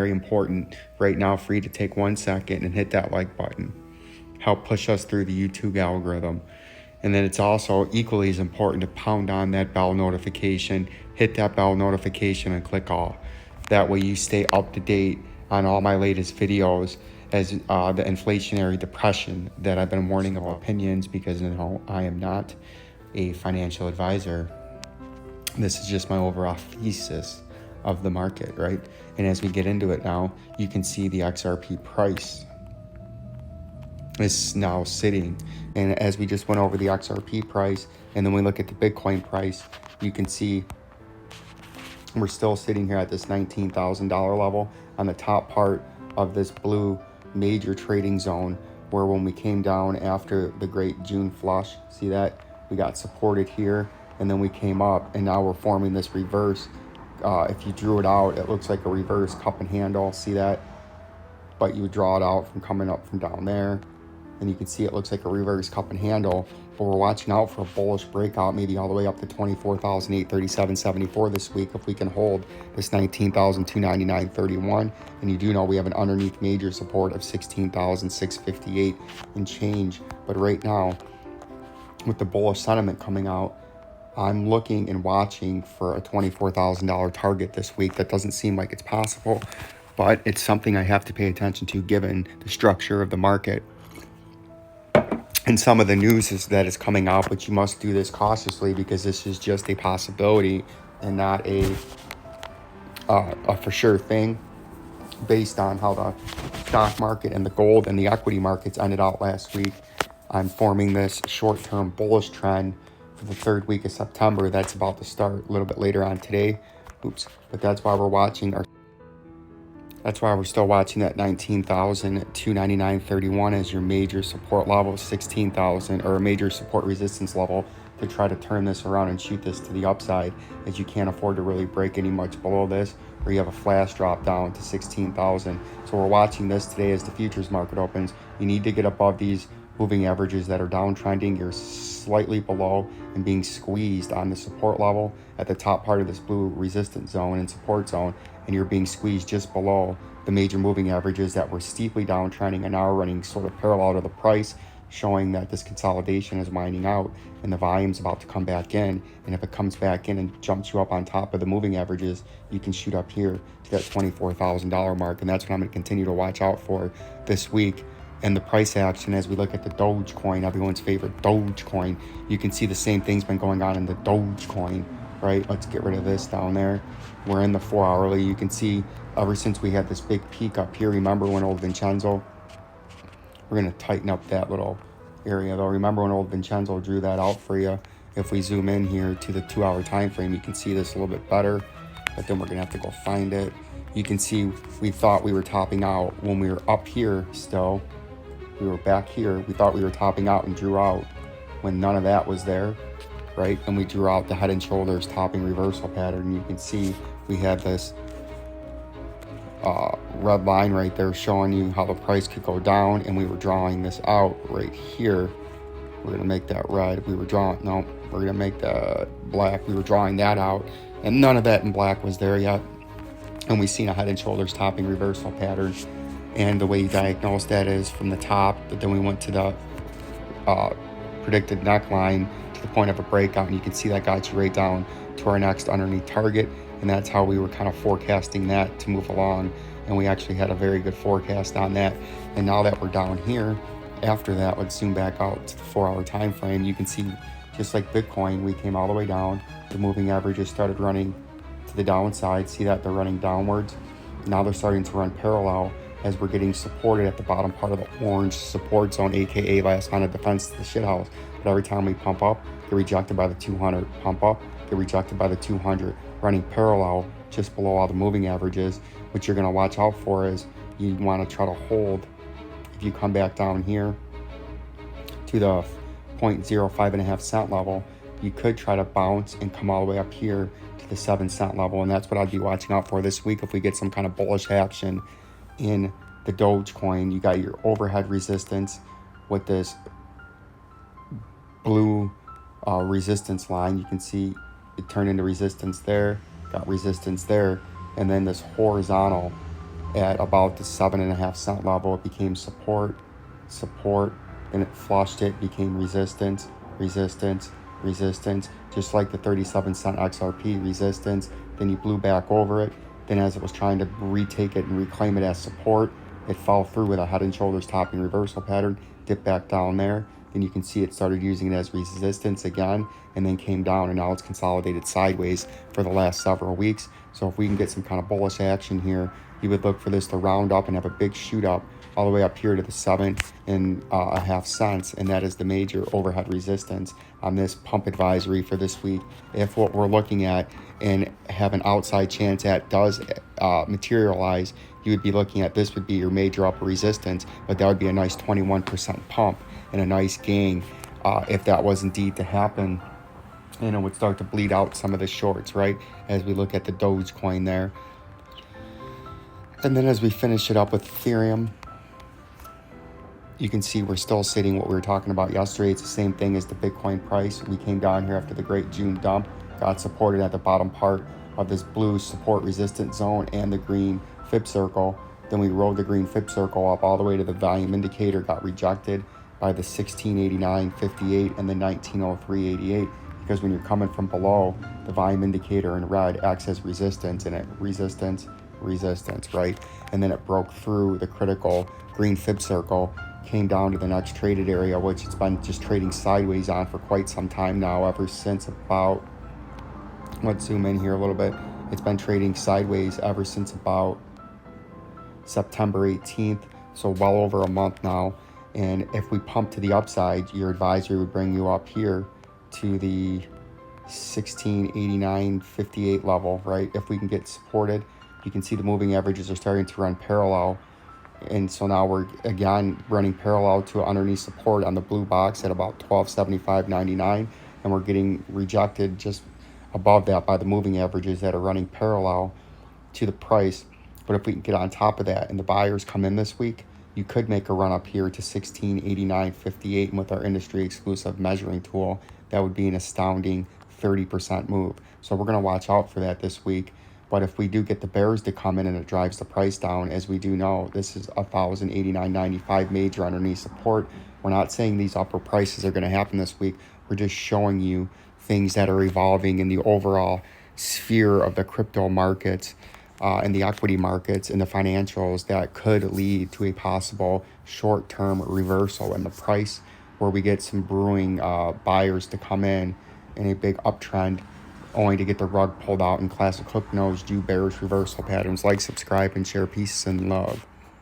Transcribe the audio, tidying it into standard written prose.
Very important right now for you to take 1 second and hit that like button. Help push us through the YouTube algorithm. And then it's also equally as important to pound on that bell notification, hit that bell notification and click all. That way you stay up to date on all my latest videos as the inflationary depression that I've been warning of opinions, because I am not a financial advisor. This is just my overall thesis of the market, right? And as we get into it now, you can see the XRP price is now sitting. And as we just went over the XRP price, and then we look at the Bitcoin price, you can see we're still sitting here at this $19,000 level on the top part of this blue major trading zone, where when we came down after the great June flush, see that? We got supported here, and then we came up, and now we're forming this reverse. If you drew it out, it looks like a reverse cup and handle, see that? But you would draw it out from coming up from down there, and you can see it looks like a reverse cup and handle. But we're watching out for a bullish breakout, maybe all the way up to 24,837.74 this week, if we can hold this 19,299.31. And you do know we have an underneath major support of 16,658 and change. But right now, with the bullish sentiment coming out, I'm looking and watching for a $24,000 target this week. That doesn't seem like it's possible, but it's something I have to pay attention to given the structure of the market and some of the news that is coming out. But you must do this cautiously, because this is just a possibility and not a for sure thing, based on how the stock market and the gold and the equity markets ended out last week. I'm forming this short-term bullish trend for the third week of September. That's about to start a little bit later on today. But that's why we're watching that's why we're still watching that 19,299.31 as your major support level, 16,000, or a major support resistance level, to try to turn this around and shoot this to the upside, as you can't afford to really break any much below this, or you have a flash drop down to 16,000. So we're watching this today as the futures market opens. You need to get above these moving averages that are downtrending. You're slightly below and being squeezed on the support level at the top part of this blue resistance zone and support zone, and you're being squeezed just below the major moving averages that were steeply downtrending and now are running sort of parallel to the price, showing that this consolidation is winding out and the volume's about to come back in. And if it comes back in and jumps you up on top of the moving averages, you can shoot up here to that $24,000 mark. And that's what I'm going to continue to watch out for this week. And the price action, as we look at the Dogecoin, everyone's favorite Dogecoin, you can see the same thing's been going on in the Dogecoin, right? Let's get rid of this down there. We're in the 4 hourly. You can see ever since we had this big peak up here, remember when old Vincenzo, we're going to tighten up that little area though. Remember when old Vincenzo drew that out for you? If we zoom in here to the 2 hour time frame, you can see this a little bit better, but then we're going to have to go find it. You can see we thought we were topping out when we were up here still. We were back here. We thought we were topping out and drew out when none of that was there, right? And we drew out the head and shoulders topping reversal pattern. You can see we had this red line right there showing you how the price could go down, and we were drawing this out right here. We're gonna make that red. We're gonna make that black. We were drawing that out, and none of that in black was there yet. And we seen a head and shoulders topping reversal pattern. And the way you diagnose that is from the top, but then we went to the predicted neckline to the point of a breakout, and you can see that got you right down to our next underneath target. And that's how we were kind of forecasting that to move along, and we actually had a very good forecast on that. And now that we're down here, after that, let's zoom back out to the 4 hour time frame. You can see, just like Bitcoin, we came all the way down. The moving averages started running to the downside. See that they're running downwards. Now they're starting to run parallel, as we're getting supported at the bottom part of the orange support zone, aka last line of defense to the shithouse. But every time we pump up, get rejected by the 200. Pump up, get rejected by the 200. Running parallel just below all the moving averages. What you're going to watch out for is you want to try to hold. If you come back down here to the 0.05 cent level, you could try to bounce and come all the way up here to the 7 cent level. And that's what I'd be watching out for this week. If we get some kind of bullish action in the Dogecoin, you got your overhead resistance with this blue resistance line. You can see it turned into resistance there, got resistance there, and then this horizontal at about the 7.5 cent level. It became support, support, then it flushed it, became resistance, resistance, resistance, just like the 37 cent XRP resistance. Then you blew back over it. Then as it was trying to retake it and reclaim it as support, it fell through with a head and shoulders topping reversal pattern, dipped back down there. Then you can see it started using it as resistance again, and then came down, and now it's consolidated sideways for the last several weeks. So if we can get some kind of bullish action here, you would look for this to round up and have a big shoot up all the way up here to the 7.5 cents, and that is the major overhead resistance on this pump advisory for this week. If what we're looking at and have an outside chance at does materialize, you would be looking at this would be your major upper resistance, but that would be a nice 21% pump and a nice gain if that was indeed to happen. And it would start to bleed out some of the shorts, right? As we look at the Dogecoin there. And then as we finish it up with Ethereum, you can see we're still sitting what we were talking about yesterday. It's the same thing as the Bitcoin price. We came down here after the great June dump, got supported at the bottom part of this blue support resistance zone and the green fib circle. Then we rode the green fib circle up all the way to the volume indicator, got rejected by the 1689.58 and the 1903.88, because when you're coming from below, the volume indicator in red acts as resistance, and it resistance, right? And then it broke through the critical green fib circle, came down to the next traded area, which it's been just trading sideways on for quite some time now, ever since about, let's zoom in here a little bit. It's been trading sideways ever since about September 18th, so well over a month now. And if we pump to the upside, your advisory would bring you up here to the 1689.58 level, right? If we can get supported, you can see the moving averages are starting to run parallel. And so now we're again running parallel to underneath support on the blue box at about 1275.99, and we're getting rejected just above that by the moving averages that are running parallel to the price. But if we can get on top of that and the buyers come in this week, you could make a run up here to 1689.58, and with our industry exclusive measuring tool, that would be an astounding 30% move. So we're going to watch out for that this week. But if we do get the bears to come in and it drives the price down, as we do know, this is 1,089.95 major underneath support. We're not saying these upper prices are going to happen this week. We're just showing you things that are evolving in the overall sphere of the crypto markets and the equity markets and the financials that could lead to a possible short-term reversal in the price, where we get some brewing buyers to come in a big uptrend, only to get the rug pulled out in classic hook nose, do bearish reversal patterns. Like, subscribe, and share. Peace and love.